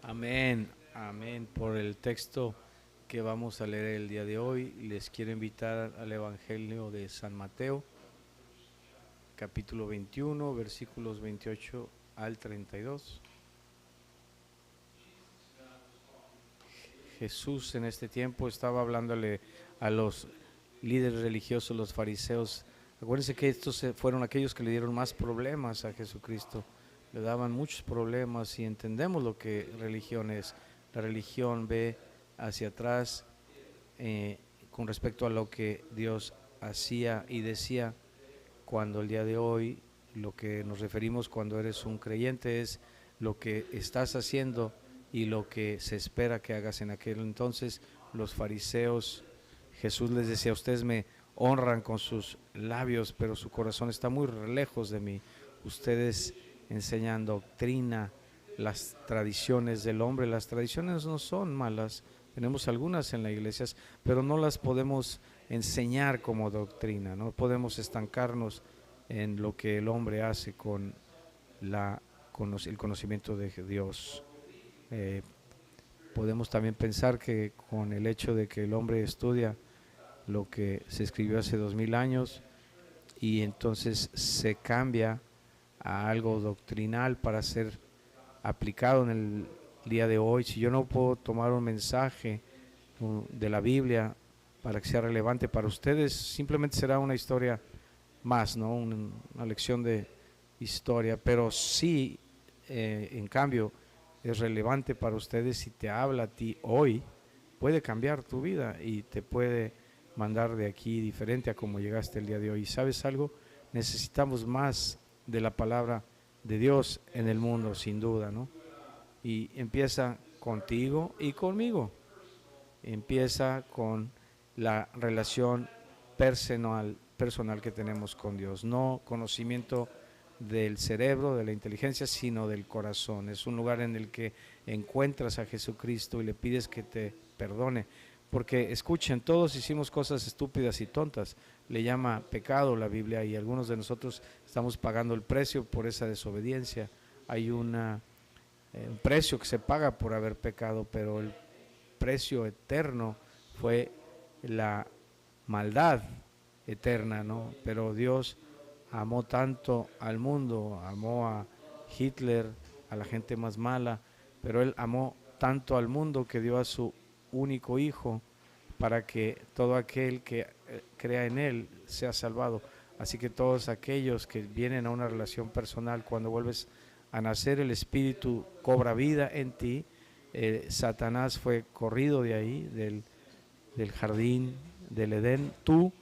Amén, amén. Por el texto que vamos a leer el día de hoy, les quiero invitar al Evangelio de San Mateo, capítulo 21, versículos 28 al 32. Jesús en este tiempo estaba hablándole a los líderes religiosos, los fariseos. Acuérdense que estos fueron aquellos que le dieron más problemas a Jesucristo. Le daban muchos problemas y entendemos lo que religión es. La religión ve hacia atrás con respecto a lo que Dios hacía y decía, cuando el día de hoy lo que nos referimos cuando eres un creyente es lo que estás haciendo y lo que se espera que hagas en aquel entonces. Los fariseos, Jesús les decía: ustedes me honran con sus labios, pero su corazón está muy lejos de mí. Ustedes enseñan doctrina, las tradiciones del hombre. Las tradiciones no son malas, tenemos algunas en las iglesias, pero no las podemos enseñar como doctrina. No podemos estancarnos en lo que el hombre hace con el conocimiento de Dios. Podemos también pensar que con el hecho de que el hombre estudia lo que se escribió hace 2000 años y entonces se cambia a algo doctrinal para ser aplicado en el día de hoy. Si yo no puedo tomar un mensaje de la Biblia para que sea relevante para ustedes, simplemente será una historia más, ¿no? Una lección de historia, pero sí, en cambio, es relevante para ustedes si te habla a ti hoy, puede cambiar tu vida y te puede mandar de aquí diferente a como llegaste el día de hoy. ¿Y sabes algo? Necesitamos más de la palabra de Dios en el mundo, sin duda, ¿no? Y empieza contigo y conmigo. Empieza con la relación personal que tenemos con Dios, no conocimiento del cerebro, de la inteligencia, sino del corazón. Es un lugar en el que encuentras a Jesucristo y le pides que te perdone. Porque escuchen, todos hicimos cosas estúpidas y tontas. Le llama pecado la Biblia y algunos de nosotros estamos pagando el precio por esa desobediencia. Hay un precio que se paga por haber pecado, pero el precio eterno fue la maldad eterna, ¿no? Pero Dios amó tanto al mundo, amó a Hitler, a la gente más mala, pero Él amó tanto al mundo que dio a su único hijo para que todo aquel que crea en Él sea salvado. Así que todos aquellos que vienen a una relación personal, cuando vuelves a nacer, el Espíritu cobra vida en ti. Satanás fue corrido de ahí, del jardín del Edén. Tú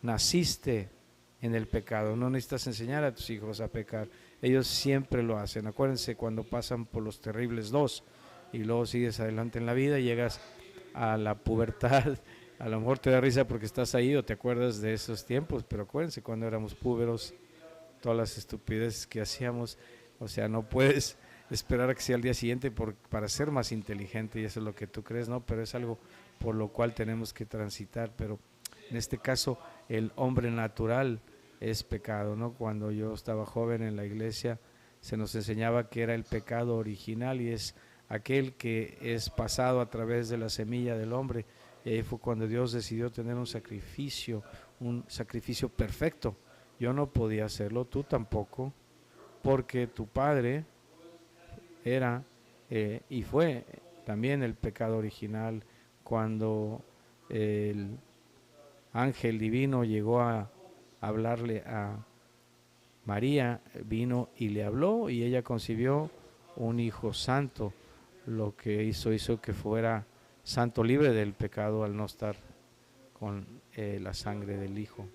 naciste en el pecado, no necesitas enseñar a tus hijos a pecar, ellos siempre lo hacen. Acuérdense cuando pasan por los terribles dos y luego sigues adelante en la vida y llegas a la pubertad. A lo mejor te da risa porque estás ahí o te acuerdas de esos tiempos, pero acuérdense cuando éramos púberos, todas las estupideces que hacíamos. O sea, no puedes esperar a que sea el día siguiente para ser más inteligente, y eso es lo que tú crees, ¿no? Pero es algo por lo cual tenemos que transitar. Pero en este caso, el hombre natural es pecado, ¿no? Cuando yo estaba joven en la iglesia, se nos enseñaba que era el pecado original y es aquel que es pasado a través de la semilla del hombre. Y ahí fue cuando Dios decidió tener un sacrificio perfecto. Yo no podía hacerlo, tú tampoco, porque tu padre era y fue también el pecado original. Cuando el ángel divino llegó a hablarle a María, vino y le habló y ella concibió un hijo santo. Lo que hizo que fuera santo, libre del pecado, al no estar con la sangre del hijo.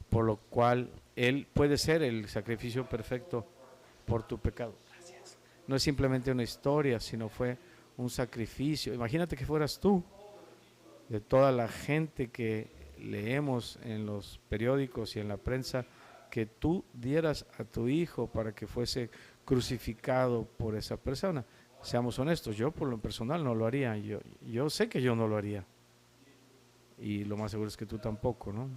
Por lo cual Él puede ser el sacrificio perfecto por tu pecado. Gracias. No es simplemente una historia, sino fue un sacrificio. Imagínate que fueras tú, de toda la gente que leemos en los periódicos y en la prensa, que tú dieras a tu hijo para que fuese crucificado por esa persona. Seamos honestos, yo por lo personal no lo haría. Yo sé que yo no lo haría. Y lo más seguro es que tú tampoco, ¿no?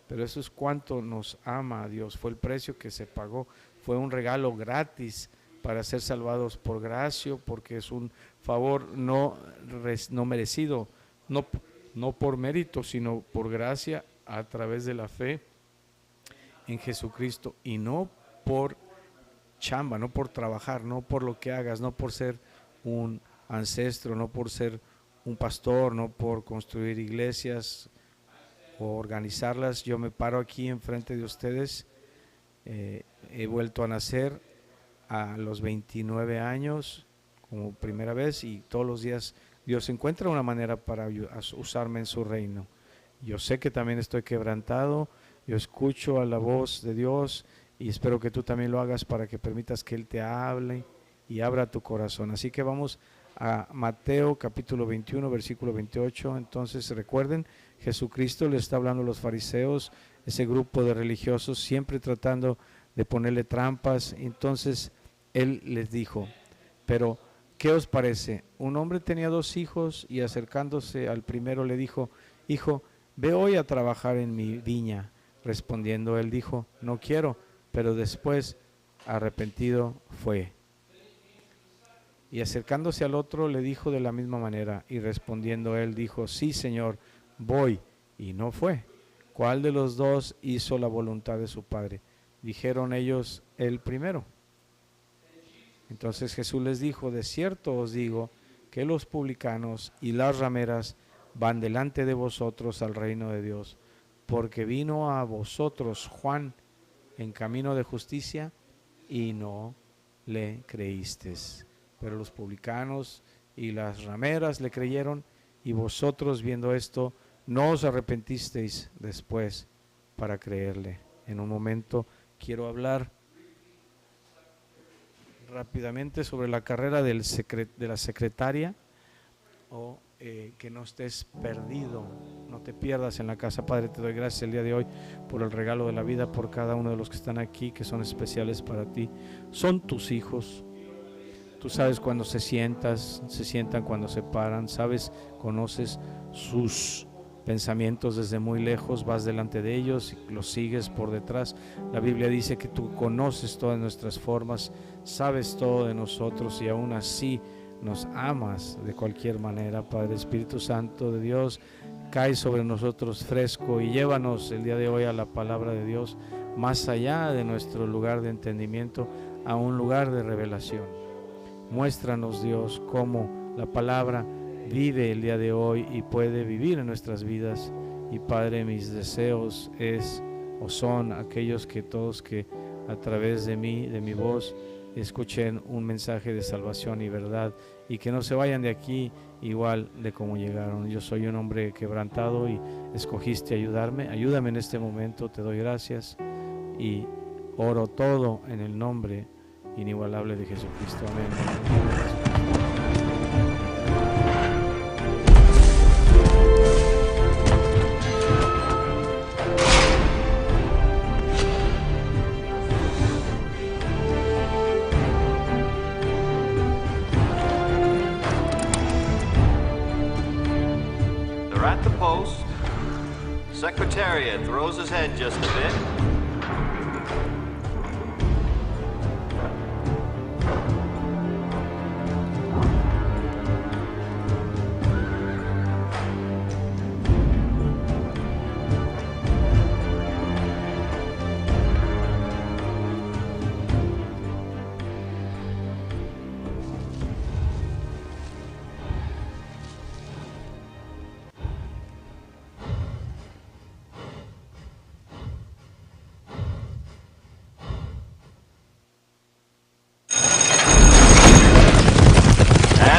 Pero eso es cuánto nos ama a Dios. Fue el precio que se pagó. Fue un regalo gratis para ser salvados por gracia, porque es un favor no merecido, no por mérito, sino por gracia a través de la fe en Jesucristo, y no por chamba, no por trabajar, no por lo que hagas, no por ser un ancestro, no por ser un pastor, no por construir iglesias o organizarlas. Yo me paro aquí enfrente de ustedes, he vuelto a nacer a los 29 años como primera vez, y todos los días Dios encuentra una manera para usarme en su reino. Yo sé que también estoy quebrantado, yo escucho a la voz de Dios, y espero que tú también lo hagas para que permitas que Él te hable y abra tu corazón. Así que vamos a Mateo capítulo 21, versículo 28. Entonces recuerden, Jesucristo le está hablando a los fariseos, ese grupo de religiosos, siempre tratando de ponerle trampas. Entonces Él les dijo: pero ¿qué os parece? Un hombre tenía 2 hijos, y acercándose al primero le dijo: hijo, ve hoy a trabajar en mi viña. Respondiendo él dijo: no quiero. Pero después, arrepentido, fue. Y acercándose al otro le dijo de la misma manera, y respondiendo él dijo: sí, Señor, voy. Y no fue. ¿Cuál de los 2 hizo la voluntad de su padre? Dijeron ellos: el primero. Entonces Jesús les dijo: de cierto os digo que los publicanos y las rameras van delante de vosotros al reino de Dios, porque vino a vosotros Juan en camino de justicia, y no le creísteis, pero los publicanos y las rameras le creyeron, y vosotros, viendo esto, no os arrepentisteis después para creerle. En un momento quiero hablar rápidamente sobre la carrera de la secretaria, o que no estés perdido, no te pierdas en la casa. Padre, te doy gracias el día de hoy por el regalo de la vida, por cada uno de los que están aquí, que son especiales para ti. Son tus hijos. Tú sabes cuando se sientan, cuando se paran, sabes, conoces sus pensamientos desde muy lejos, vas delante de ellos y los sigues por detrás. La Biblia dice que tú conoces todas nuestras formas, sabes todo de nosotros, y aún así nos amas de cualquier manera. Padre, Espíritu Santo de Dios, cae sobre nosotros fresco y llévanos el día de hoy a la palabra de Dios, más allá de nuestro lugar de entendimiento, a un lugar de revelación. Muéstranos, Dios, cómo la palabra vive el día de hoy y puede vivir en nuestras vidas. Y Padre, mis deseos son aquellos que todos que a través de mí, de mi voz, escuchen un mensaje de salvación y verdad, y que no se vayan de aquí igual de como llegaron. Yo soy un hombre quebrantado y escogiste ayudarme. Ayúdame en este momento, te doy gracias y oro todo en el nombre inigualable de Jesucristo. Amén. At the post, Secretariat throws his head just a bit.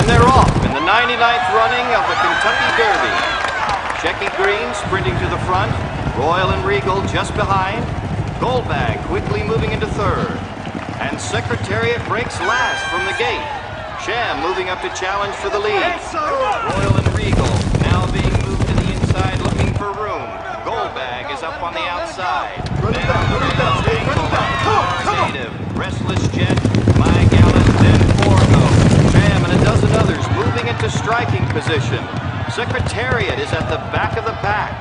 And they're off in the 99th running of the Kentucky Derby. Shecky Green sprinting to the front, Royal and Regal just behind, Goldbag quickly moving into third, and Secretariat breaks last from the gate. Sham moving up to challenge for the lead. Royal and Regal now being moved to the inside looking for room. Goldbag is up on the outside. Native, Restless Jet, My Gallant, then Forgo. Sham and a dozen others moving into striking position. Secretariat is at the back of the pack.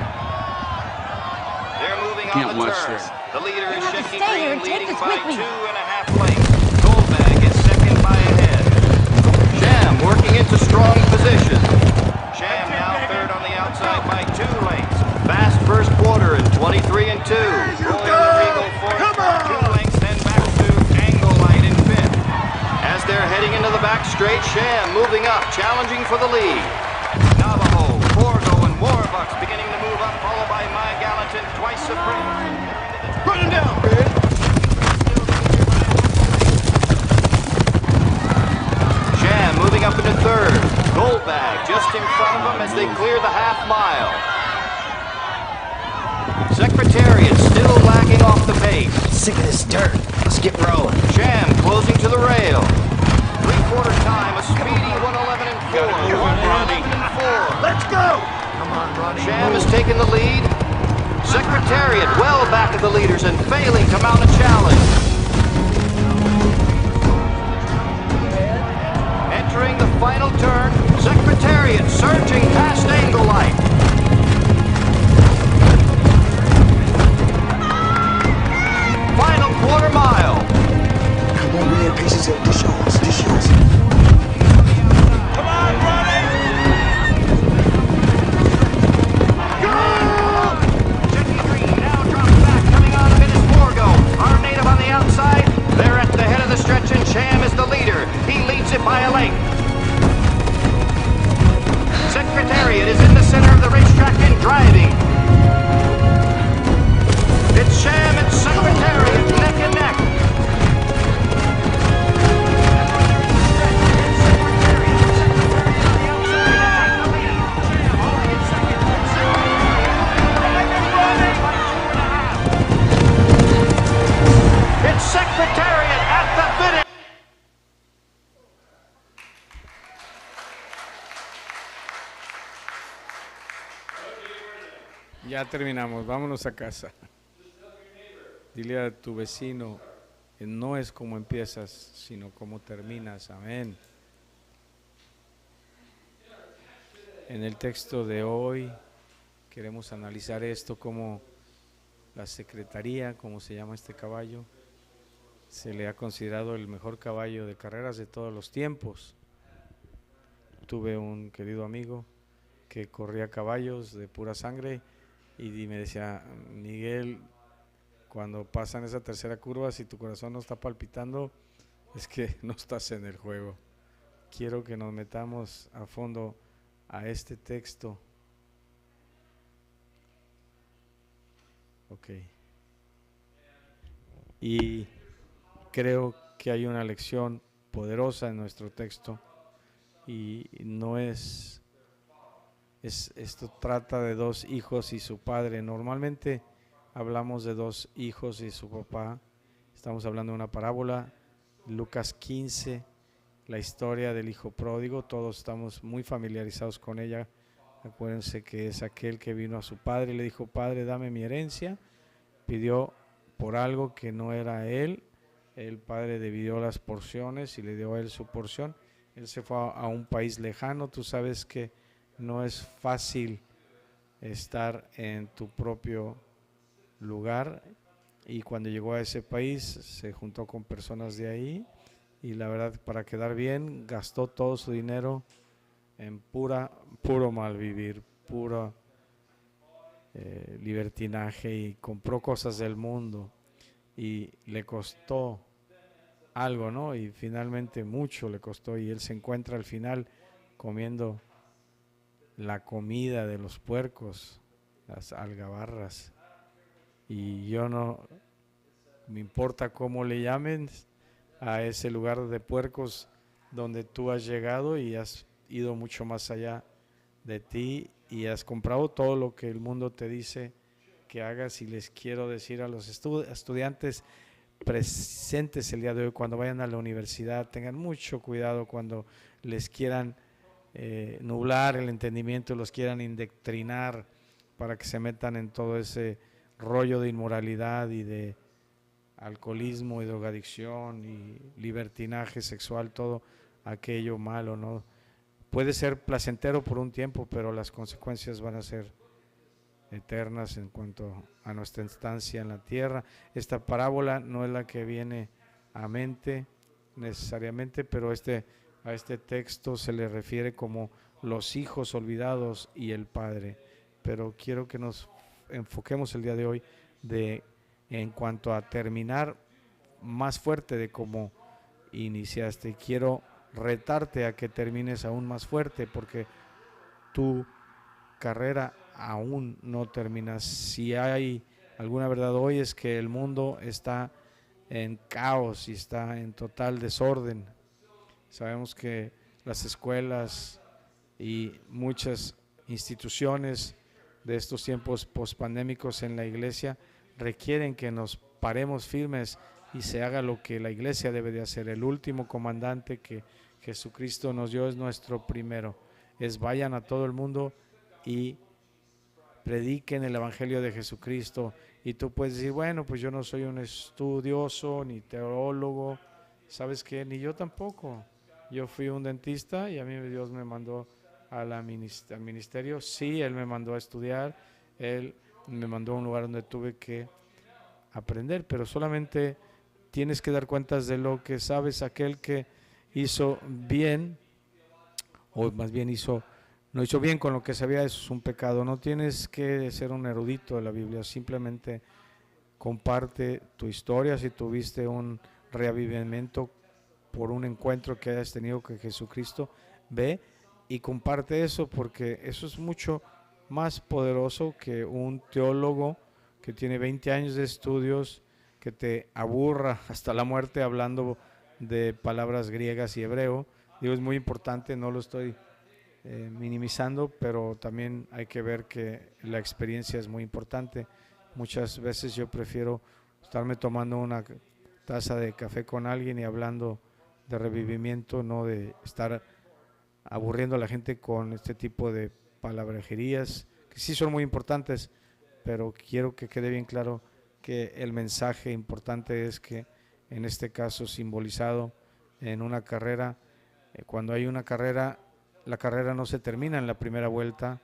They're moving on the turn. The leader is Shecky Green leading by 2.5 lengths. Goldbag is second. to strong position. Sham now third on the outside by 2 lengths. Fast first quarter in 23 and 2. Royal and Regal fourth, 2 lengths, then back to Anglelight in fifth. As they're heading into the back straight, Sham moving up, challenging for the lead. Navajo, Forgo, and Warbucks beginning to move up, followed by My Gallant and Twice Supreme. Run him down, man! Sham moving up into third. Goldbag just in front of them as they clear the half mile. Secretariat still lagging off the pace. Sick of this dirt. Let's get rolling. Sham closing to the rail. 3/4 time, a speedy 1:11 and 4. 1:11 and 4. Let's go! Come on, Ronnie. Sham has taken the lead. Secretariat well back of the leaders and failing to mount a challenge. Entering the final turn, Secretariat surging past Anglelight. Final quarter mile. Come on, man. Pieces of this yours. This yours. Come on, Ronnie! Jackie Green now drops back, coming on a bit is Forgo. Our native on the outside. They're at the head of the stretch and Sham is the leader. He leads it by a length. Secretariat is in the center of the racetrack and driving. It's Sham and Secretariat neck and neck. It's Secretariat at the finish. Ya terminamos, vámonos a casa. Dile a tu vecino que no es como empiezas, sino como terminas. Amén. En el texto de hoy queremos analizar esto como la secretaría, como se llama este caballo, se le ha considerado el mejor caballo de carreras de todos los tiempos. Tuve un querido amigo que corría caballos de pura sangre y me decía, Miguel, cuando pasan esa tercera curva, si tu corazón no está palpitando, es que no estás en el juego. Quiero que nos metamos a fondo a este texto. Ok. Y creo que hay una lección poderosa en nuestro texto y no esto trata de 2 hijos y su padre. Normalmente hablamos de 2 hijos y su papá. Estamos hablando de una parábola, Lucas 15, la historia del hijo pródigo. Todos estamos muy familiarizados con ella. Acuérdense que es aquel que vino a su padre y le dijo, Padre, dame mi herencia. Pidió por algo que no era él. El padre dividió las porciones y le dio a él su porción. Él se fue a un país lejano. Tú sabes que no es fácil estar en tu propio lugar, y cuando llegó a ese país se juntó con personas de ahí y la verdad, para quedar bien, gastó todo su dinero en puro malvivir, puro libertinaje, y compró cosas del mundo y le costó algo, ¿no? Y finalmente mucho le costó, y él se encuentra al final comiendo la comida de los puercos, las algabarras, y yo no me importa cómo le llamen a ese lugar de puercos donde tú has llegado y has ido mucho más allá de ti y has comprado todo lo que el mundo te dice que hagas. Y les quiero decir a los estudiantes presentes el día de hoy, cuando vayan a la universidad, tengan mucho cuidado cuando les quieran nublar el entendimiento, los quieran indoctrinar para que se metan en todo ese rollo de inmoralidad y de alcoholismo y drogadicción y libertinaje sexual, todo aquello malo, ¿no? Puede ser placentero por un tiempo, pero las consecuencias van a ser eternas en cuanto a nuestra estancia en la tierra. Esta parábola no es la que viene a mente necesariamente, pero este a este texto se le refiere como los hijos olvidados y el padre. Pero quiero que nos enfoquemos el día de hoy en cuanto a terminar más fuerte de cómo iniciaste. Quiero retarte a que termines aún más fuerte, porque tu carrera aún no termina. Si hay alguna verdad hoy, es que el mundo está en caos y está en total desorden. Sabemos que las escuelas y muchas instituciones de estos tiempos pospandémicos en la iglesia requieren que nos paremos firmes y se haga lo que la iglesia debe de hacer. El último comandante que Jesucristo nos dio es nuestro primero. Es vayan a todo el mundo y prediquen el evangelio de Jesucristo. Y tú puedes decir, bueno, pues yo no soy un estudioso ni teólogo. ¿Sabes qué? Ni yo tampoco. Yo fui un dentista y a mí Dios me mandó al ministerio. Sí, Él me mandó a estudiar, Él me mandó a un lugar donde tuve que aprender, pero solamente tienes que dar cuentas de lo que sabes. Aquel que hizo bien, o más bien no hizo bien con lo que sabía, eso es un pecado. No tienes que ser un erudito de la Biblia, simplemente comparte tu historia. Si tuviste un reavivamiento por un encuentro que hayas tenido con Jesucristo, ve y comparte eso, porque eso es mucho más poderoso que un teólogo que tiene 20 años de estudios, que te aburra hasta la muerte hablando de palabras griegas y hebreo. Digo, es muy importante, no lo estoy minimizando, pero también hay que ver que la experiencia es muy importante. Muchas veces yo prefiero estarme tomando una taza de café con alguien y hablando de revivimiento, no de estar aburriendo a la gente con este tipo de palabrejerías, que sí son muy importantes, pero quiero que quede bien claro que el mensaje importante es que en este caso simbolizado en una carrera, cuando hay una carrera, la carrera no se termina en la primera vuelta,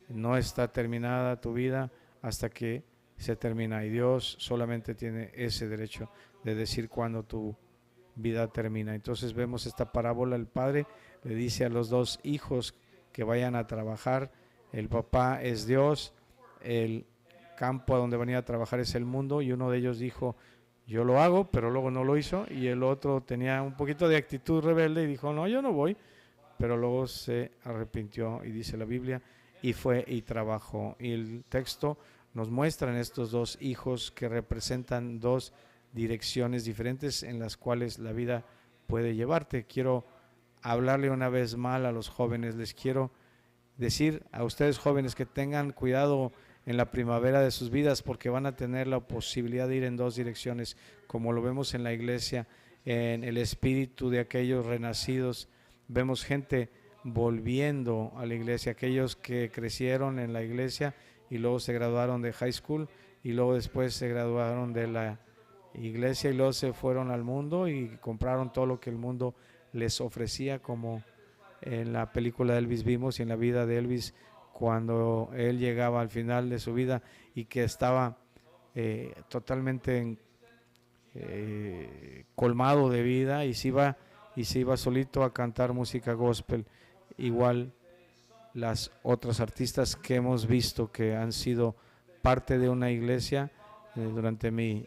no está terminada tu vida hasta que se termina, y Dios solamente tiene ese derecho de decir cuándo tu vida termina. Entonces vemos esta parábola. El padre le dice a los dos hijos que vayan a trabajar. El papá es Dios, el campo a donde venía a trabajar es el mundo, y uno de ellos dijo, yo lo hago, pero luego no lo hizo, y el otro tenía un poquito de actitud rebelde y dijo, no, yo no voy, pero luego se arrepintió, y dice la Biblia, y fue y trabajó. Y el texto nos muestra en estos dos hijos que representan dos direcciones diferentes en las cuales la vida puede llevarte. Quiero hablarle una vez más a los jóvenes, les quiero decir a ustedes jóvenes que tengan cuidado en la primavera de sus vidas, porque van a tener la posibilidad de ir en dos direcciones, como lo vemos en la iglesia, en el espíritu de aquellos renacidos. Vemos gente volviendo a la iglesia, aquellos que crecieron en la iglesia y luego se graduaron de high school y luego después se graduaron de la iglesia y luego se fueron al mundo y compraron todo lo que el mundo les ofrecía, como en la película de Elvis vimos, y en la vida de Elvis, cuando él llegaba al final de su vida y que estaba totalmente colmado de vida, y se iba solito a cantar música gospel. Igual las otras artistas que hemos visto que han sido parte de una iglesia durante mi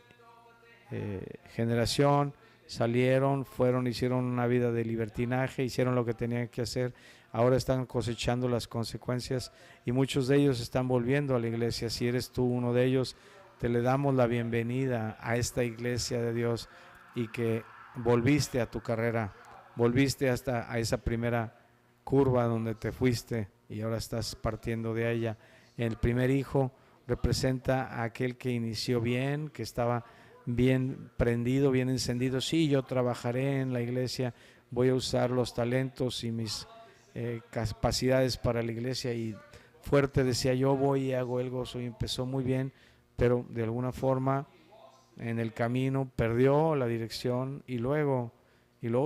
generación, salieron, fueron, hicieron una vida de libertinaje, hicieron lo que tenían que hacer, ahora están cosechando las consecuencias y muchos de ellos están volviendo a la iglesia. Si eres tú uno de ellos, te le damos la bienvenida a esta iglesia de Dios, y que volviste a tu carrera, volviste hasta a esa primera curva donde te fuiste y ahora estás partiendo de ella. El primer hijo representa a aquel que inició bien, que estaba bien prendido, bien encendido. Sí, yo trabajaré en la iglesia, voy a usar los talentos y mis capacidades para la iglesia, y fuerte decía, yo voy y hago el gozo, y empezó muy bien, pero de alguna forma en el camino perdió la dirección y luego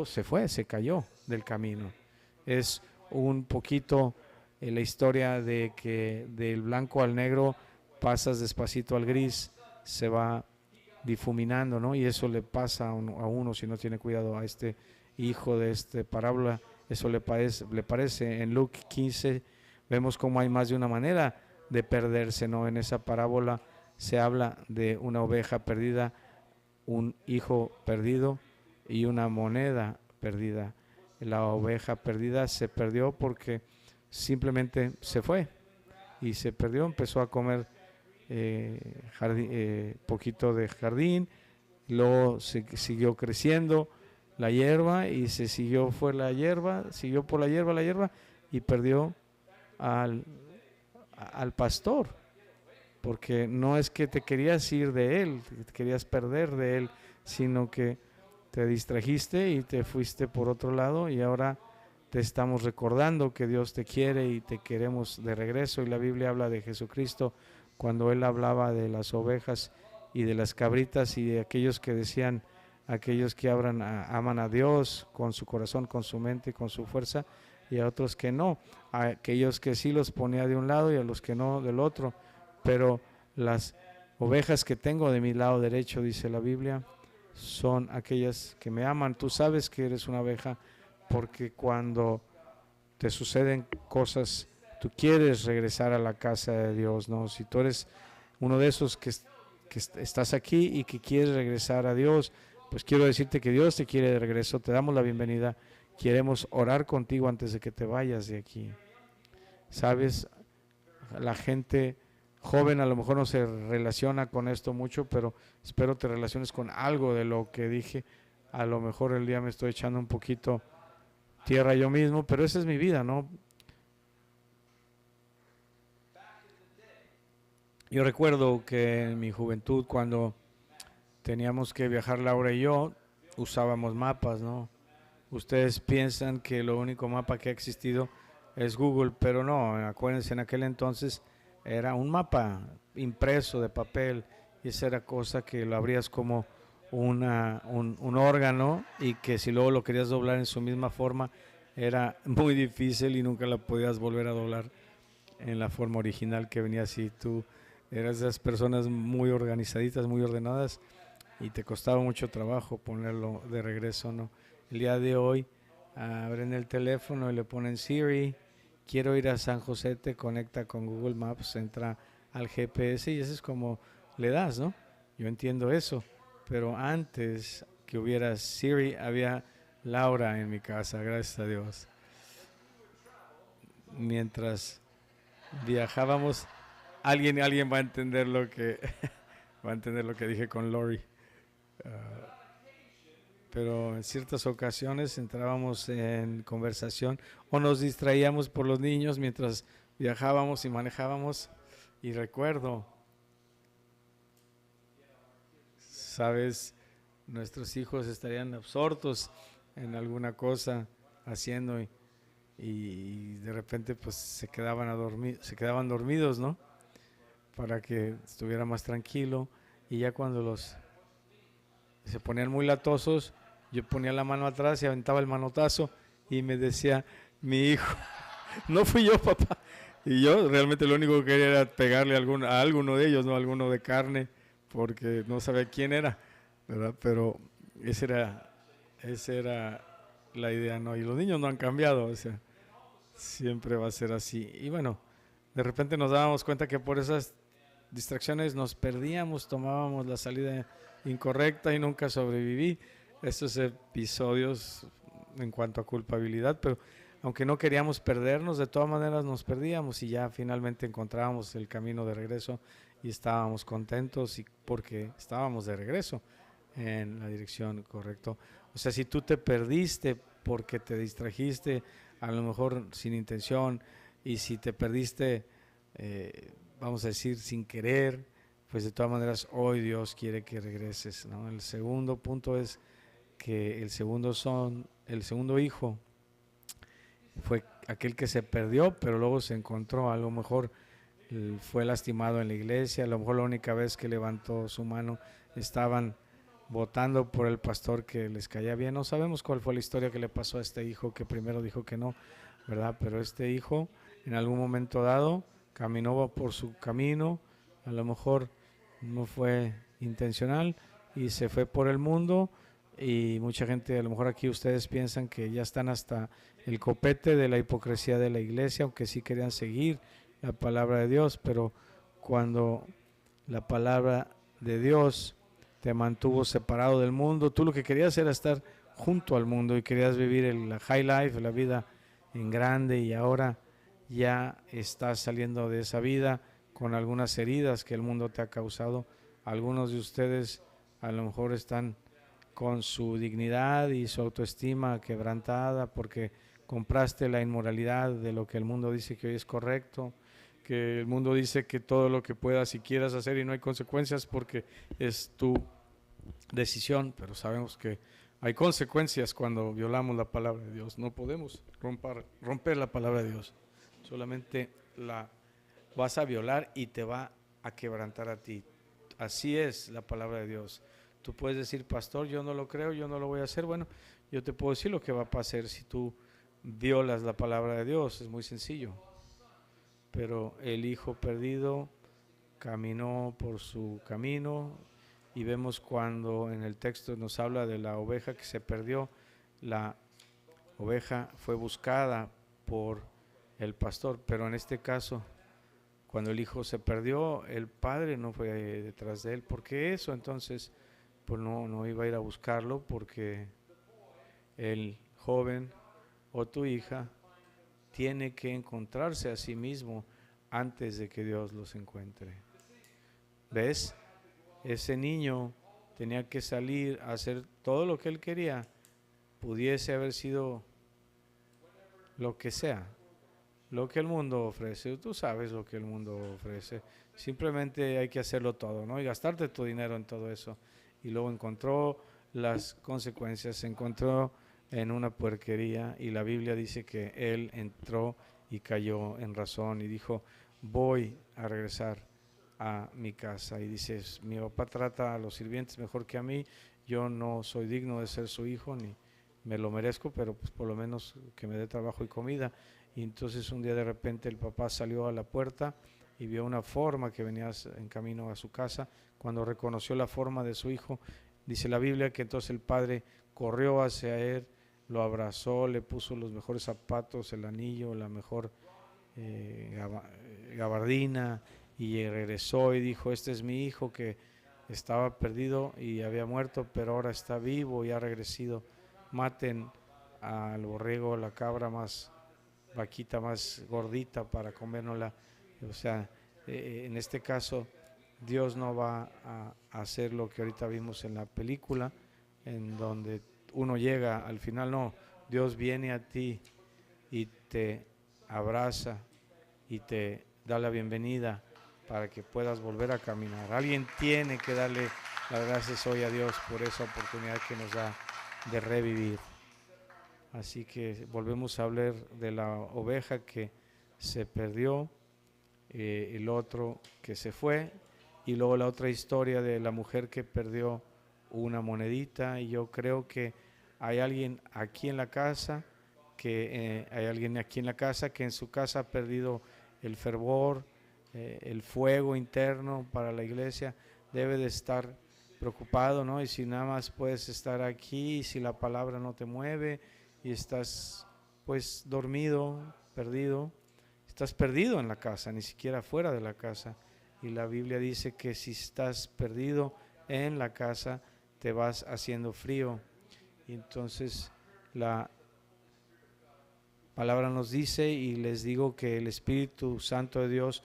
se fue, se cayó del camino. Es un poquito la historia de que del blanco al negro pasas despacito al gris, se va difuminando, ¿no? Y eso le pasa a uno si no tiene cuidado. A este hijo de esta parábola, eso le parece. En Luke 15 vemos cómo hay más de una manera de perderse, ¿no? En esa parábola se habla de una oveja perdida, un hijo perdido y una moneda perdida. La oveja perdida se perdió porque simplemente se fue y se perdió, empezó a comer poquito de jardín, luego siguió creciendo la hierba y siguió por la hierba y perdió al pastor, porque no es que te querías ir de él, te querías perder de él, sino que te distrajiste y te fuiste por otro lado, y ahora te estamos recordando que Dios te quiere y te queremos de regreso. Y la Biblia habla de Jesucristo cuando Él hablaba de las ovejas y de las cabritas y de aquellos que decían, aquellos que aman a Dios con su corazón, con su mente y con su fuerza, y a otros que no, a aquellos que sí los ponía de un lado y a los que no del otro. Pero las ovejas que tengo de mi lado derecho, dice la Biblia, son aquellas que me aman. Tú sabes que eres una oveja porque cuando te suceden cosas, tú quieres regresar a la casa de Dios, ¿no? Si tú eres uno de esos que estás aquí y que quieres regresar a Dios, pues quiero decirte que Dios te quiere de regreso, te damos la bienvenida, queremos orar contigo antes de que te vayas de aquí. Sabes, la gente joven a lo mejor no se relaciona con esto mucho, pero espero te relaciones con algo de lo que dije. A lo mejor el día me estoy echando un poquito tierra yo mismo, pero esa es mi vida, ¿no? Yo recuerdo que en mi juventud, cuando teníamos que viajar Laura y yo, usábamos mapas, ¿no? Ustedes piensan que lo único mapa que ha existido es Google, pero no, acuérdense, en aquel entonces era un mapa impreso de papel, y esa era cosa que lo abrías como un órgano, y que si luego lo querías doblar en su misma forma era muy difícil y nunca la podías volver a doblar en la forma original que venía. Si tú eras de esas personas muy organizaditas, muy ordenadas, y te costaba mucho trabajo ponerlo de regreso, ¿no? El día de hoy abren el teléfono y le ponen Siri, quiero ir a San José, te conecta con Google Maps, entra al GPS y eso es como le das, ¿no? Yo entiendo eso, pero antes que hubiera Siri había Laura en mi casa, gracias a Dios. Mientras viajábamos, alguien va a entender lo que va a entender lo que dije con Lori. Pero en ciertas ocasiones entrábamos en conversación o nos distraíamos por los niños mientras viajábamos y manejábamos. Y recuerdo, sabes, nuestros hijos estarían absortos en alguna cosa haciendo, y de repente pues se quedaban dormidos, ¿no? Para que estuviera más tranquilo, y ya cuando se ponían muy latosos, yo ponía la mano atrás y aventaba el manotazo y me decía mi hijo, no fui yo, papá. Y yo realmente lo único que quería era pegarle a alguno de ellos, no, alguno de carne, porque no sabía quién era, ¿verdad? Pero esa era la idea, ¿no? Y los niños no han cambiado, o sea, siempre va a ser así. Y bueno, de repente nos dábamos cuenta que por esas distracciones nos perdíamos, tomábamos la salida incorrecta y nunca sobreviví estos episodios en cuanto a culpabilidad, pero aunque no queríamos perdernos, de todas maneras nos perdíamos, y ya finalmente encontrábamos el camino de regreso y estábamos contentos porque estábamos de regreso en la dirección correcta. O sea, si tú te perdiste porque te distrajiste, a lo mejor sin intención, y si te perdiste vamos a decir sin querer, pues de todas maneras hoy Dios quiere que regreses, ¿no? El segundo punto es que el segundo hijo fue aquel que se perdió, pero luego se encontró. A lo mejor fue lastimado en la iglesia, a lo mejor la única vez que levantó su mano estaban votando por el pastor que les caía bien. No sabemos cuál fue la historia que le pasó a este hijo que primero dijo que no, ¿verdad? Pero este hijo en algún momento dado caminó por su camino, a lo mejor no fue intencional, y se fue por el mundo. Y mucha gente, a lo mejor aquí ustedes piensan que ya están hasta el copete de la hipocresía de la iglesia, aunque sí querían seguir la palabra de Dios, pero cuando la palabra de Dios te mantuvo separado del mundo, tú lo que querías era estar junto al mundo y querías vivir la high life, la vida en grande, y ahora ya estás saliendo de esa vida con algunas heridas que el mundo te ha causado. Algunos de ustedes a lo mejor están con su dignidad y su autoestima quebrantada porque compraste la inmoralidad de lo que el mundo dice que hoy es correcto, que el mundo dice que todo lo que puedas y quieras hacer y no hay consecuencias porque es tu decisión, pero sabemos que hay consecuencias cuando violamos la palabra de Dios. No podemos romper la palabra de Dios, solamente la vas a violar y te va a quebrantar a ti. Así es la palabra de Dios. Tú puedes decir, pastor, yo no lo creo, yo no lo voy a hacer. Bueno, yo te puedo decir lo que va a pasar si tú violas la palabra de Dios. Es muy sencillo. Pero el hijo perdido caminó por su camino, y vemos cuando en el texto nos habla de la oveja que se perdió. La oveja fue buscada por el pastor, pero en este caso, cuando el hijo se perdió, el padre no fue detrás de él. ¿Por qué eso? Entonces, pues no iba a ir a buscarlo, porque el joven o tu hija tiene que encontrarse a sí mismo antes de que Dios los encuentre. ¿Ves? Ese niño tenía que salir a hacer todo lo que él quería, pudiese haber sido lo que sea, lo que el mundo ofrece. Tú sabes lo que el mundo ofrece. Simplemente hay que hacerlo todo, ¿no? Y gastarte tu dinero en todo eso. Y luego encontró las consecuencias, se encontró en una puerquería, y la Biblia dice que él entró y cayó en razón y dijo, voy a regresar a mi casa. Y dices, mi papá trata a los sirvientes mejor que a mí, yo no soy digno de ser su hijo, ni me lo merezco, pero pues por lo menos que me dé trabajo y comida. Y entonces un día de repente el papá salió a la puerta y vio una forma que venía en camino a su casa. Cuando reconoció la forma de su hijo, dice la Biblia que entonces el padre corrió hacia él, lo abrazó, le puso los mejores zapatos, el anillo, la mejor gabardina, y regresó y dijo, este es mi hijo que estaba perdido y había muerto, pero ahora está vivo y ha regresado. Maten al borrego, la cabra más vaquita más gordita para comérnosla. O sea, en este caso Dios no va a hacer lo que ahorita vimos en la película, en donde uno llega al final. No, Dios viene a ti y te abraza y te da la bienvenida para que puedas volver a caminar. Alguien tiene que darle las gracias hoy a Dios por esa oportunidad que nos da de revivir. Así que volvemos a hablar de la oveja que se perdió, el otro que se fue, y luego la otra historia de la mujer que perdió una monedita. Y yo creo que hay alguien aquí en la casa que en su casa ha perdido el fervor, el fuego interno para la iglesia. Debe de estar preocupado, ¿no? Y si nada más puedes estar aquí, si la palabra no te mueve y estás pues dormido, perdido, estás perdido en la casa, ni siquiera fuera de la casa. Y la Biblia dice que si estás perdido en la casa, te vas haciendo frío. Y entonces la palabra nos dice, y les digo, que el Espíritu Santo de Dios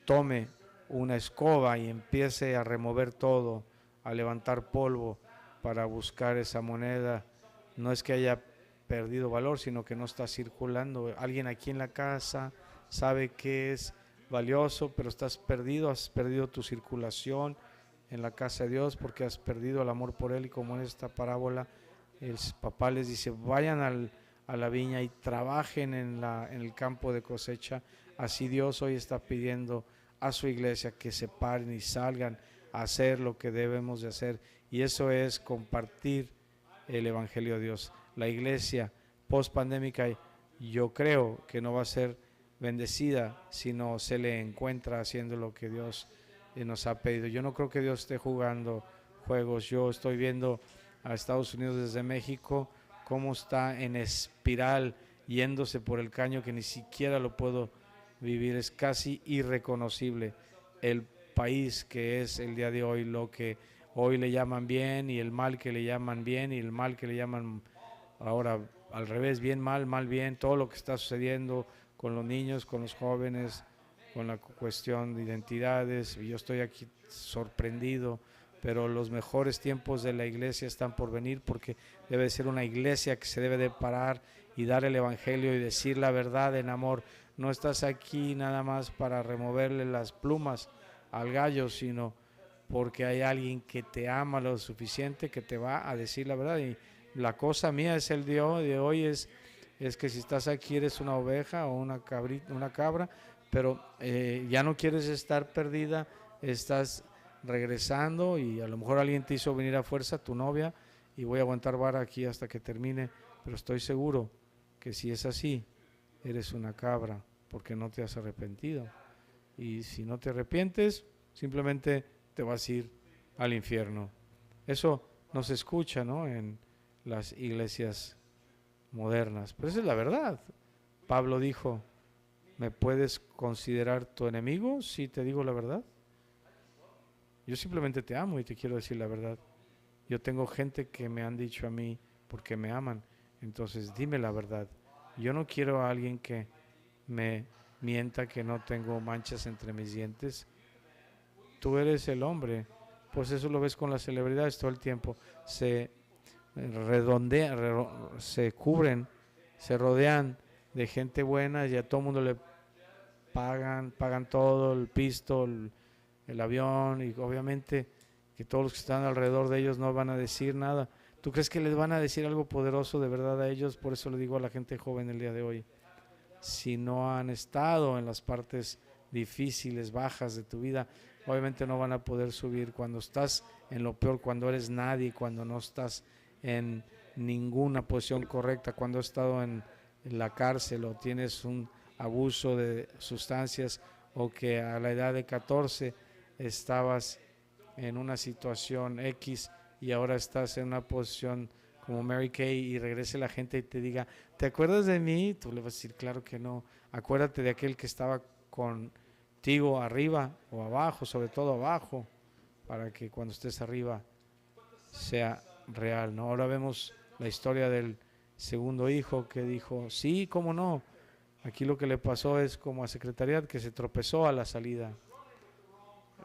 tome una escoba y empiece a remover todo, a levantar polvo para buscar esa moneda. No es que haya perdido valor, sino que no está circulando. Alguien aquí en la casa sabe que es valioso, pero estás perdido, has perdido tu circulación en la casa de Dios porque has perdido el amor por Él. Y como en esta parábola, el papá les dice, vayan a la viña y trabajen en el campo de cosecha. Así Dios hoy está pidiendo a su iglesia que se paren y salgan a hacer lo que debemos de hacer, y eso es compartir el Evangelio de Dios. La iglesia post pandémica, yo creo que no va a ser bendecida si no se le encuentra haciendo lo que Dios nos ha pedido. Yo no creo que Dios esté jugando juegos. Yo estoy viendo a Estados Unidos desde México cómo está en espiral yéndose por el caño que ni siquiera lo puedo vivir. Es casi irreconocible el país que es el día de hoy, lo que hoy le llaman bien y el mal que le llaman bien y el mal que le llaman ahora al revés, bien mal, mal bien, todo lo que está sucediendo con los niños, con los jóvenes, con la cuestión de identidades. Yo estoy aquí sorprendido, pero los mejores tiempos de la iglesia están por venir, porque debe ser una iglesia que se debe de parar y dar el evangelio y decir la verdad en amor. No estás aquí nada más para removerle las plumas al gallo, sino porque hay alguien que te ama lo suficiente, que te va a decir la verdad. Y la cosa mía es el día de hoy es que si estás aquí eres una oveja o una cabra, pero ya no quieres estar perdida, estás regresando y a lo mejor alguien te hizo venir a fuerza, tu novia, y voy a aguantar vara aquí hasta que termine, pero estoy seguro que si es así, eres una cabra porque no te has arrepentido. Y si no te arrepientes, simplemente te vas a ir al infierno. Eso no se escucha, ¿no?, en las iglesias modernas, pero esa es la verdad. Pablo dijo: ¿me puedes considerar tu enemigo si te digo la verdad? Yo simplemente te amo y te quiero decir la verdad. Yo tengo gente que me han dicho a mí porque me aman, entonces dime la verdad. Yo no quiero a alguien que me mienta que no tengo manchas entre mis dientes. Tú eres el hombre, pues eso lo ves con las celebridades todo el tiempo. Se redondean, se cubren, se rodean de gente buena y a todo el mundo le pagan todo, el pisto, el avión, y obviamente que todos los que están alrededor de ellos no van a decir nada. ¿Tú crees que les van a decir algo poderoso de verdad a ellos? Por eso le digo a la gente joven el día de hoy: si no han estado en las partes difíciles, bajas de tu vida, obviamente no van a poder subir. Cuando estás en lo peor, cuando eres nadie, cuando no estás en ninguna posición correcta, cuando has estado en la cárcel o tienes un abuso de sustancias, o que a la edad de 14 estabas en una situación X y ahora estás en una posición como Mary Kay, y regrese la gente y te diga: ¿te acuerdas de mí? Tú le vas a decir: claro que no. Acuérdate de aquel que estaba contigo arriba o abajo, sobre todo abajo, para que cuando estés arriba sea real, ¿no? Ahora vemos la historia del segundo hijo que dijo: sí, cómo no. Aquí lo que le pasó es como a Secretariat, que se tropezó a la salida.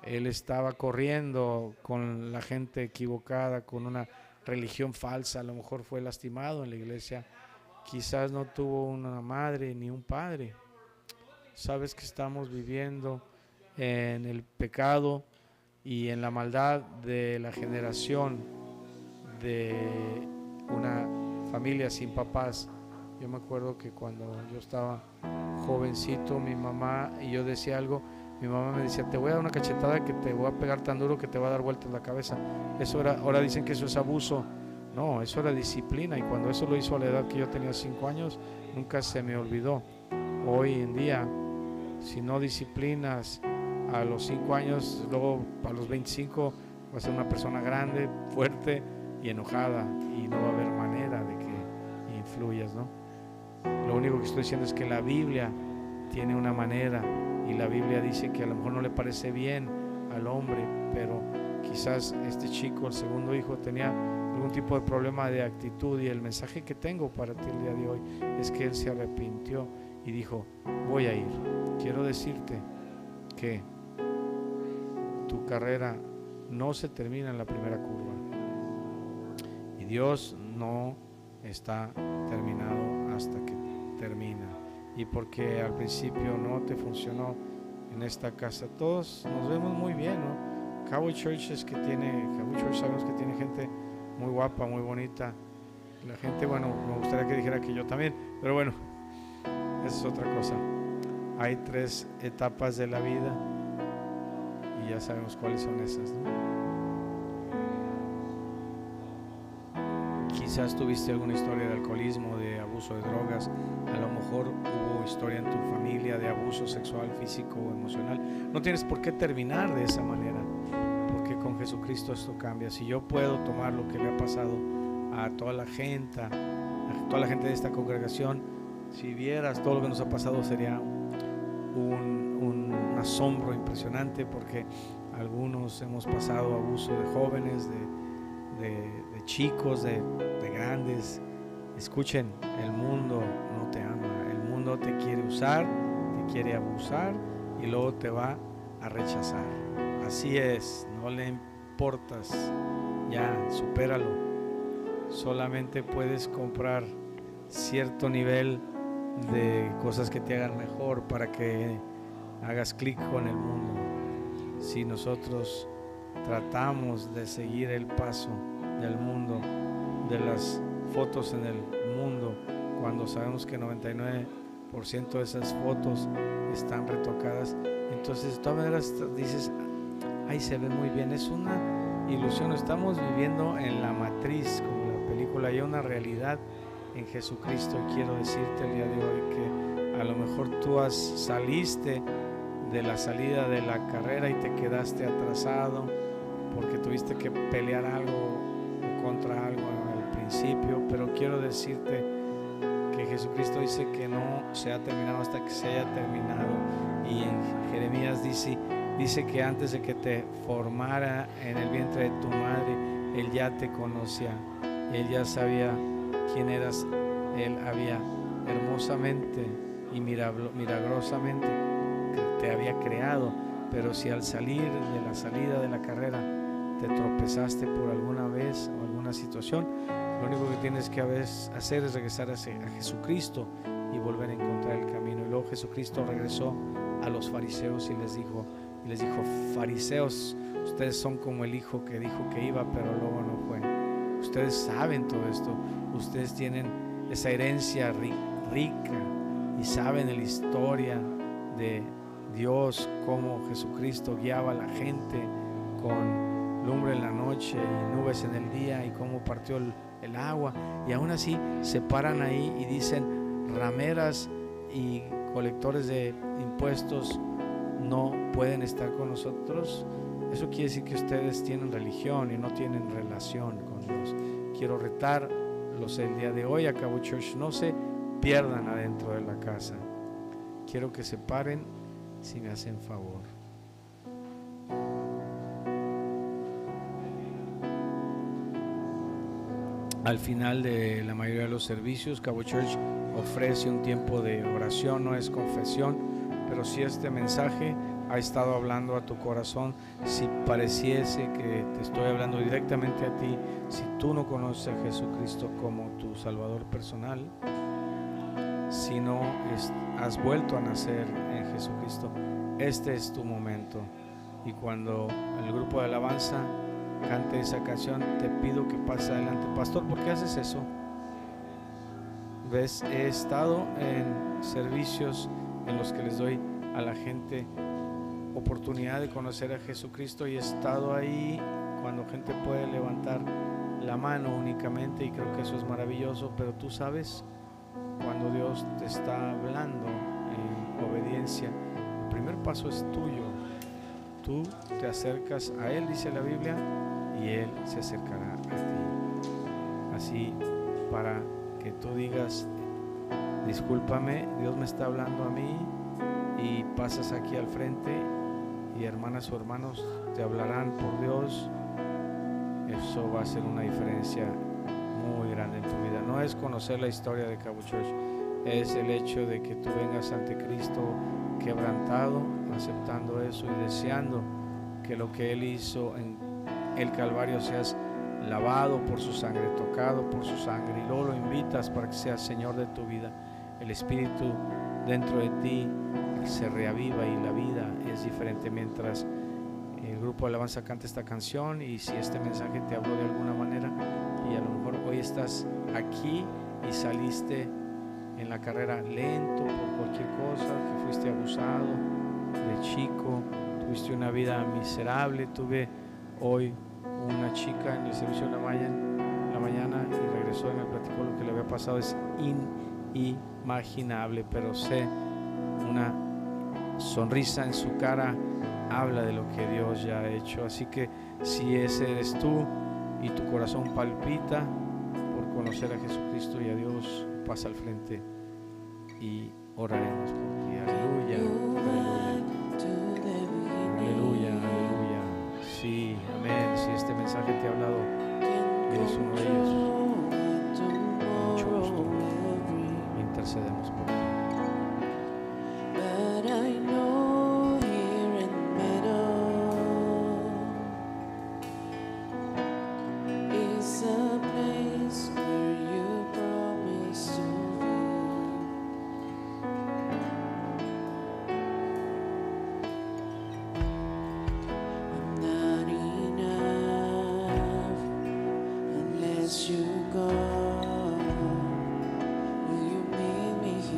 Él estaba corriendo con la gente equivocada, con una religión falsa. A lo mejor fue lastimado en la iglesia, quizás no tuvo una madre ni un padre. Sabes que estamos viviendo en el pecado y en la maldad de la generación de una familia sin papás. Yo me acuerdo que cuando yo estaba jovencito, mi mamá y yo decía algo, mi mamá me decía: te voy a dar una cachetada que te voy a pegar tan duro que te va a dar vueltas la cabeza. Eso era, ahora dicen que eso es abuso. No, eso era disciplina, y cuando eso lo hizo a la edad que yo tenía 5 años, nunca se me olvidó. Hoy en día, si no disciplinas a los 5 años, luego a los 25 vas a ser una persona grande, fuerte y enojada, y no va a haber manera de que influyas, ¿no? Lo único que estoy diciendo es que la Biblia tiene una manera, y la Biblia dice que a lo mejor no le parece bien al hombre, pero quizás este chico, el segundo hijo, tenía algún tipo de problema de actitud, y el mensaje que tengo para ti el día de hoy es que él se arrepintió y dijo: voy a ir. Quiero decirte que tu carrera no se termina en la primera curva, y Dios no está terminado hasta que termina. Y porque al principio no te funcionó en esta casa, todos nos vemos muy bien, ¿no? Cowboy Church sabemos que tiene gente muy guapa, muy bonita. La gente, bueno, me gustaría que dijera que yo también, pero bueno, esa es otra cosa. Hay 3 etapas de la vida y ya sabemos cuáles son esas, ¿no? Quizás tuviste alguna historia de alcoholismo, de abuso de drogas, a lo mejor hubo historia en tu familia de abuso sexual, físico o emocional. No tienes por qué terminar de esa manera, porque con Jesucristo esto cambia. Si yo puedo tomar lo que le ha pasado a toda la gente de esta congregación, si vieras todo lo que nos ha pasado, sería un asombro impresionante, porque algunos hemos pasado abuso de jóvenes, de chicos, de grandes. Escuchen, el mundo no te ama, el mundo te quiere usar, te quiere abusar y luego te va a rechazar. Así es, no le importas, ya, supéralo. Solamente puedes comprar cierto nivel de cosas que te hagan mejor para que hagas clic con el mundo. Si nosotros tratamos de seguir el paso del mundo, de las fotos en el mundo, cuando sabemos que 99% de esas fotos están retocadas, entonces de todas maneras dices, ay, se ve muy bien. Es una ilusión, estamos viviendo en la matriz, como la película. Hay una realidad en Jesucristo. Y quiero decirte el día de hoy que a lo mejor tú saliste de la salida de la carrera y te quedaste atrasado porque tuviste que pelear algo o contra algo al principio, pero quiero decirte que Jesucristo dice que no se ha terminado hasta que se haya terminado. Y en Jeremías dice que antes de que te formara en el vientre de tu madre, Él ya te conocía, Él ya sabía quién eras. Él había hermosamente y milagrosamente te había creado. Pero si al salir de la salida de la carrera te tropezaste por alguna vez o alguna situación, lo único que tienes que hacer es regresar a Jesucristo y volver a encontrar el camino. Y luego Jesucristo regresó a los fariseos y les dijo, fariseos, ustedes son como el hijo que dijo que iba, pero luego no fue. Ustedes saben todo esto, ustedes tienen esa herencia rica y saben la historia de Dios, cómo Jesucristo guiaba a la gente con lumbre en la noche y nubes en el día, y cómo partió el agua, y aún así se paran ahí y dicen, rameras y colectores de impuestos no pueden estar con nosotros. Eso quiere decir que ustedes tienen religión y no tienen relación con Dios. Quiero retarlos el día de hoy a Cabo Church, no se pierdan adentro de la casa. Quiero que se paren si me hacen favor. Al final de la mayoría de los servicios, Cabo Church ofrece un tiempo de oración. No es confesión, pero si este mensaje ha estado hablando a tu corazón, si pareciese que te estoy hablando directamente a ti, si tú no conoces a Jesucristo como tu Salvador personal, si no has vuelto a nacer en Jesucristo, este es tu momento. Y cuando el grupo de alabanza cante esa canción, te pido que pases adelante. Pastor, ¿por qué haces eso? ¿Ves? He estado en servicios en los que les doy a la gente oportunidad de conocer a Jesucristo, y he estado ahí cuando gente puede levantar la mano únicamente, y creo que eso es maravilloso. Pero tú sabes, cuando Dios te está hablando en obediencia, el primer paso es tuyo. Tú te acercas a Él, dice la Biblia, y Él se acercará a ti. Así, para que tú digas, discúlpame, Dios me está hablando a mí, y pasas aquí al frente, y hermanas o hermanos te hablarán por Dios. Eso va a ser una diferencia muy grande en tu vida. No es conocer la historia de Cabo Church, es el hecho de que tú vengas ante Cristo quebrantado, aceptando eso y deseando que lo que Él hizo en el Calvario seas lavado por su sangre, tocado por su sangre, y luego lo invitas para que seas Señor de tu vida. El Espíritu dentro de ti se reaviva y la vida es diferente mientras el grupo de alabanza canta esta canción. Y si este mensaje te habló de alguna manera, y a lo mejor hoy estás aquí y saliste en la carrera lento por cualquier cosa, que fuiste abusado de chico, tuviste una vida miserable. Tuve hoy una chica en el servicio de la mañana y regresó y me platicó lo que le había pasado. Es inimaginable, pero sé, una sonrisa en su cara habla de lo que Dios ya ha hecho. Así que Si ese eres tú y tu corazón palpita por conocer a Jesucristo y a Dios, pasa al frente y oraremos por ti. Aleluya, aleluya, aleluya, aleluya. Sí, amén. Si este mensaje te ha hablado, eres uno de ellos. Con mucho gusto intercedemos por ti. But I know here in the middle is a place where you promised to be. I'm not enough unless you go. Will you meet me here?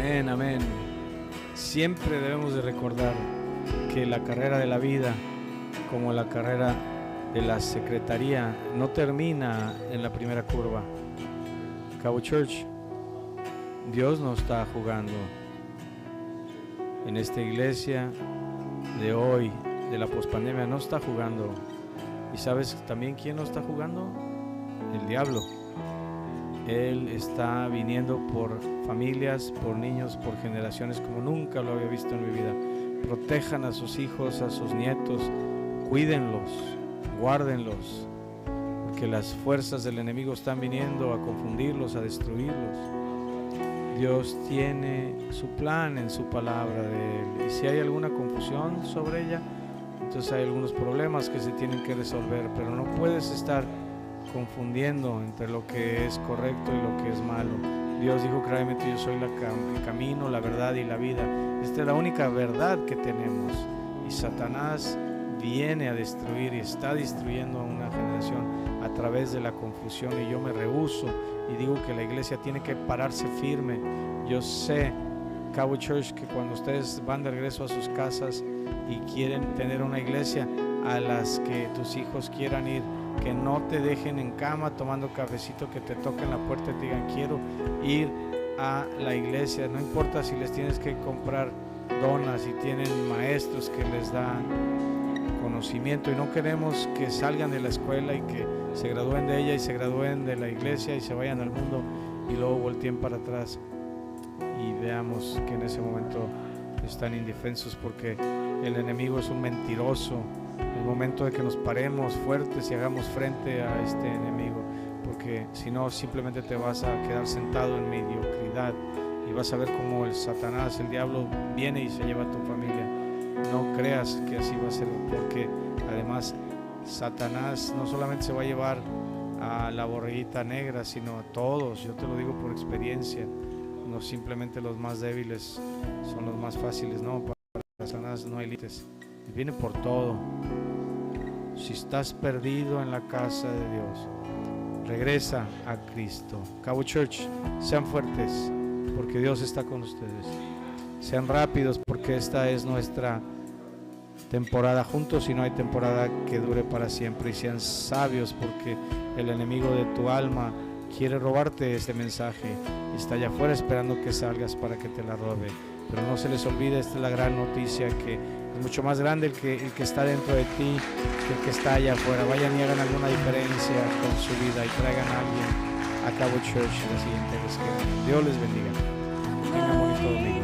Amén, amén. Siempre debemos de recordar que la carrera de la vida, como la carrera de la secretaría, no termina en la primera curva. Cabo Church, Dios no está jugando. En esta iglesia de hoy, de la pospandemia, no está jugando. ¿Y sabes también quién no está jugando? El diablo. Él está viniendo por familias, por niños, por generaciones como nunca lo había visto en mi vida. Protejan a sus hijos, a sus nietos, cuídenlos, guárdenlos, porque las fuerzas del enemigo están viniendo a confundirlos, a destruirlos. Dios tiene su plan en su palabra de Él, y si hay alguna confusión sobre ella, entonces hay algunos problemas que se tienen que resolver, pero no puedes estar confundiendo entre lo que es correcto y lo que es malo. Dios dijo claramente: yo soy el camino, la verdad y la vida. Esta es la única verdad que tenemos, y Satanás viene a destruir y está destruyendo a una generación a través de la confusión, y yo me rehúso y digo que la iglesia tiene que pararse firme. Yo sé, Cabo Church, que cuando ustedes van de regreso a sus casas y quieren tener una iglesia a las que tus hijos quieran ir, que no te dejen en cama tomando cafecito, que te toquen la puerta y te digan: quiero ir a la iglesia. No importa si les tienes que comprar donas, si tienen maestros que les dan conocimiento, y no queremos que salgan de la escuela y que se gradúen de ella y se gradúen de la iglesia y se vayan al mundo y luego volteen para atrás y veamos que en ese momento están indefensos, porque el enemigo es un mentiroso. Es momento de que nos paremos fuertes y hagamos frente a este enemigo, porque si no, simplemente te vas a quedar sentado en mediocridad y vas a ver cómo el Satanás, el diablo, viene y se lleva a tu familia. No creas que así va a ser, porque además Satanás no solamente se va a llevar a la borreguita negra, sino a todos. Yo te lo digo por experiencia. No simplemente los más débiles son los más fáciles, no, para Satanás no hay límites. Viene por todo. Si estás perdido en la casa de Dios, regresa a Cristo. Cabo Church, sean fuertes, porque Dios está con ustedes. Sean rápidos, porque esta es nuestra temporada juntos y no hay temporada que dure para siempre. Y sean sabios, porque el enemigo de tu alma quiere robarte este mensaje y está allá afuera esperando que salgas para que te la robe. Pero no se les olvide, esta es la gran noticia, que es mucho más grande el que está dentro de ti que el que está allá afuera. Vayan y hagan alguna diferencia con su vida y traigan a alguien a Cabo Church la siguiente vez que vengan. Dios les bendiga. Que tengan bonito domingo.